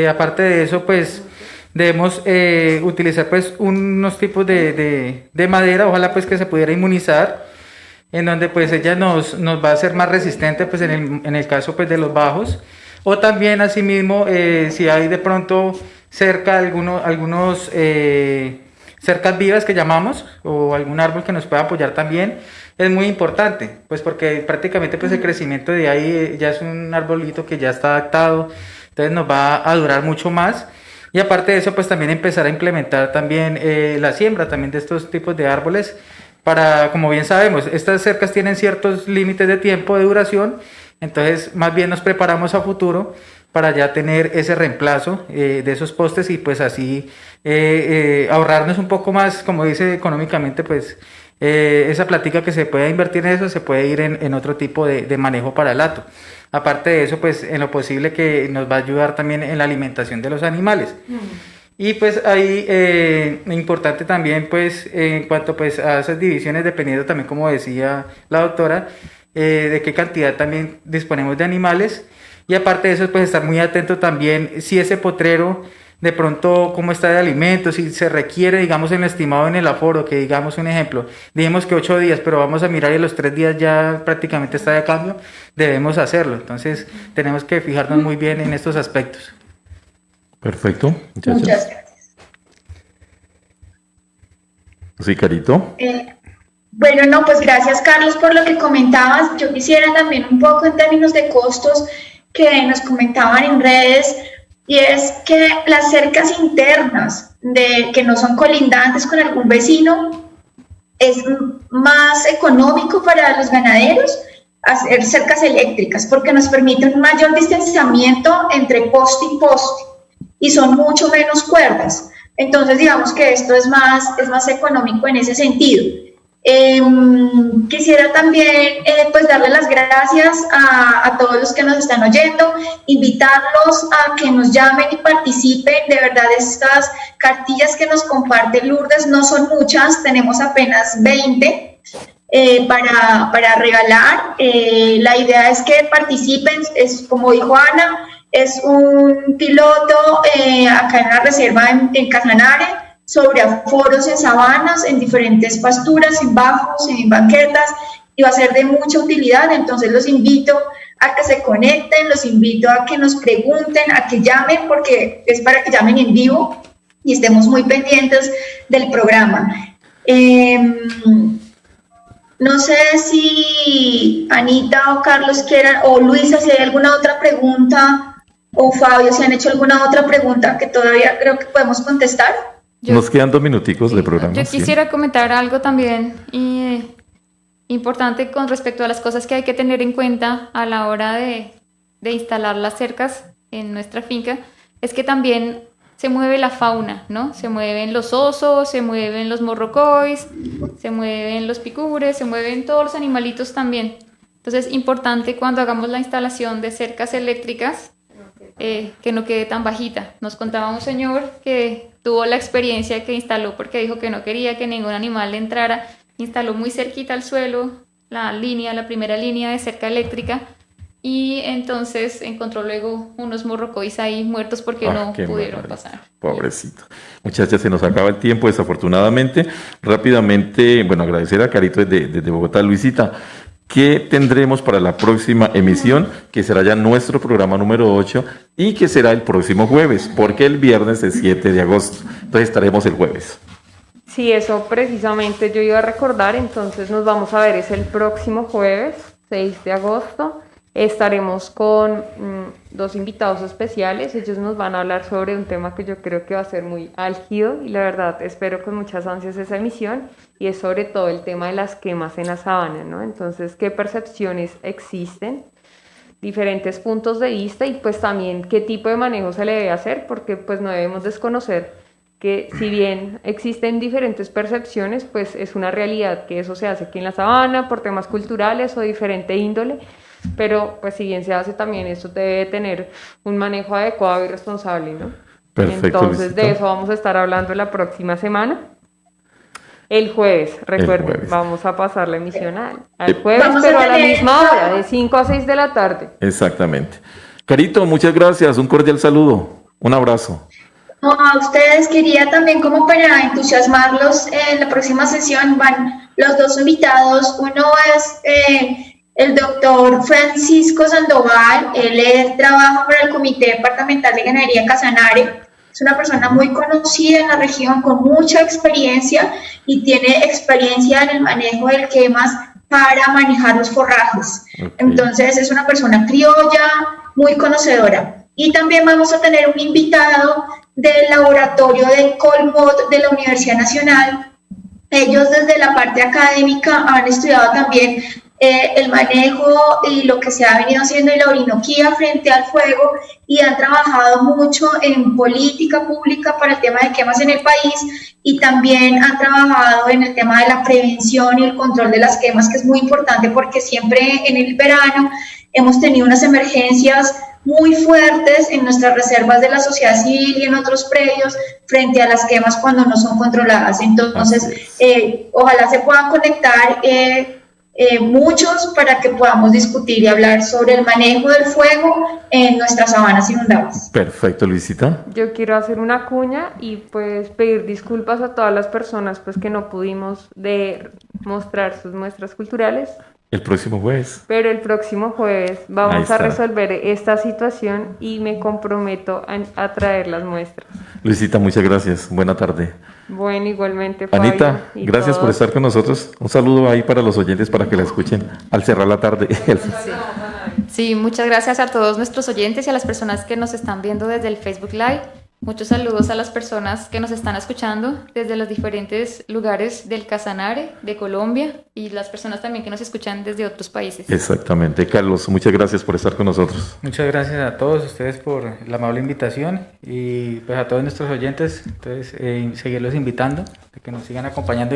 Aparte de eso, pues debemos utilizar pues unos tipos de madera, ojalá pues que se pudiera inmunizar, en donde pues ella nos va a ser más resistente pues en el caso pues de los bajos. O también asimismo, si hay de pronto cerca algunos cercas vivas que llamamos, o algún árbol que nos pueda apoyar también, es muy importante, pues porque prácticamente pues el crecimiento de ahí ya es un arbolito que ya está adaptado, entonces nos va a durar mucho más. Y aparte de eso, pues también empezar a implementar también la siembra también de estos tipos de árboles para, como bien sabemos, estas cercas tienen ciertos límites de tiempo de duración, entonces más bien nos preparamos a futuro para ya tener ese reemplazo de esos postes y pues así ahorrarnos un poco más, como dice económicamente, pues esa plática que se puede invertir en eso se puede ir en otro tipo de manejo para el hato. Aparte de eso, pues en lo posible que nos va a ayudar también en la alimentación de los animales. Y pues ahí importante también pues en cuanto pues a esas divisiones, dependiendo también como decía la doctora, de qué cantidad también disponemos de animales. Y aparte de eso, pues estar muy atento también si ese potrero de pronto cómo está de alimentos, si se requiere, digamos, en el estimado en el aforo, que digamos un ejemplo, dijimos que 8 días, pero vamos a mirar y los 3 días ya prácticamente está de cambio, debemos hacerlo. Entonces tenemos que fijarnos muy bien en estos aspectos. Perfecto. Muchas gracias. Sí, Carito. Bueno, no, pues gracias Carlos por lo que comentabas. Yo quisiera también un poco en términos de costos que nos comentaban en redes, y es que las cercas internas que no son colindantes con algún vecino, es más económico para los ganaderos hacer cercas eléctricas porque nos permite un mayor distanciamiento entre poste y poste y son mucho menos cuerdas. Entonces digamos que esto es más económico en ese sentido. Quisiera también pues darle las gracias a todos los que nos están oyendo, invitarlos a que nos llamen y participen. De verdad, estas cartillas que nos comparte Lourdes no son muchas, tenemos apenas 20 para regalar. La idea es que participen, es como dijo Ana, es un piloto acá en la reserva en Casanare, sobre aforos en sabanas, en diferentes pasturas, en bajos, en banquetas, y va a ser de mucha utilidad. Entonces los invito a que se conecten, los invito a que nos pregunten, a que llamen, porque es para que llamen en vivo y estemos muy pendientes del programa. No sé si Anita o Carlos quieran, o Luisa, si hay alguna otra pregunta, o Fabio, si han hecho alguna otra pregunta que todavía creo que podemos contestar. Nos quedan 2 minuticos de programa. Yo quisiera comentar algo también importante con respecto a las cosas que hay que tener en cuenta a la hora de instalar las cercas en nuestra finca, es que también se mueve la fauna, ¿no? Se mueven los osos, se mueven los morrocois, se mueven los picures, se mueven todos los animalitos también. Entonces, importante cuando hagamos la instalación de cercas eléctricas, que no quede tan bajita. Nos contaba un señor que tuvo la experiencia que instaló porque dijo que no quería que ningún animal le entrara, instaló muy cerquita al suelo la primera línea de cerca eléctrica, y entonces encontró luego unos morrocois ahí muertos porque no pudieron pasar. Pobrecito. Muchachas, se nos acaba el tiempo desafortunadamente. Rápidamente, bueno, agradecer a Carito desde Bogotá. Luisita, ¿qué tendremos para la próxima emisión? Que será ya nuestro programa número 8 y que será el próximo jueves, porque el viernes es 7 de agosto. Entonces estaremos el jueves. Sí, eso precisamente yo iba a recordar. Entonces nos vamos a ver, es el próximo jueves, 6 de agosto. Estaremos con 2 invitados especiales. Ellos nos van a hablar sobre un tema que yo creo que va a ser muy álgido y la verdad espero con muchas ansias esa emisión, y es sobre todo el tema de las quemas en la sabana, ¿no? Entonces, ¿qué percepciones existen? Diferentes puntos de vista y pues también qué tipo de manejo se le debe hacer, porque pues no debemos desconocer que si bien existen diferentes percepciones, pues es una realidad que eso se hace aquí en la sabana por temas culturales o diferente índole. Pero pues si bien se hace también, esto debe tener un manejo adecuado y responsable, ¿no? Perfecto. Entonces Luisito, de eso vamos a estar hablando la próxima semana. El jueves, recuerden, vamos a pasar la emisión al jueves, pero a la misma hora, de 5 a 6 de la tarde. Exactamente. Carito, muchas gracias, un cordial saludo, un abrazo. No, a ustedes quería también, como para entusiasmarlos, en la próxima sesión van los 2 invitados. Uno es el doctor Francisco Sandoval. Él trabaja para el Comité Departamental de Ganadería Casanare. Es una persona muy conocida en la región, con mucha experiencia, y tiene experiencia en el manejo de quemas para manejar los forrajes. Ok. Entonces es una persona criolla, muy conocedora. Y también vamos a tener un invitado del laboratorio de Colmod de la Universidad Nacional. Ellos desde la parte académica han estudiado también el manejo y lo que se ha venido haciendo en la orinoquía frente al fuego y han trabajado mucho en política pública para el tema de quemas en el país y también han trabajado en el tema de la prevención y el control de las quemas, que es muy importante porque siempre en el verano hemos tenido unas emergencias muy fuertes en nuestras reservas de la sociedad civil y en otros predios frente a las quemas cuando no son controladas. Entonces, ojalá se puedan conectar muchos para que podamos discutir y hablar sobre el manejo del fuego en nuestras sabanas inundables. Perfecto, Luisita. Yo quiero hacer una cuña y pues pedir disculpas a todas las personas pues que no pudimos mostrar sus muestras culturales, El próximo jueves. pero el próximo jueves Ahí vamos está. a resolver esta situación y me comprometo a traer las muestras. Luisita, muchas gracias. Buena tarde. Bueno, igualmente, Fabio, Anita, y gracias por todos. estar con nosotros. Un saludo ahí para los oyentes para que la escuchen al cerrar la tarde. Sí, muchas gracias a todos nuestros oyentes y a las personas que nos están viendo desde el Facebook Live. Muchos saludos a las personas que nos están escuchando desde los diferentes lugares del Casanare, de Colombia, y las personas también que nos escuchan desde otros países. Exactamente. Carlos, muchas gracias por estar con nosotros. Muchas gracias a todos ustedes por la amable invitación y pues a todos nuestros oyentes, entonces seguirlos invitando, a que nos sigan acompañando.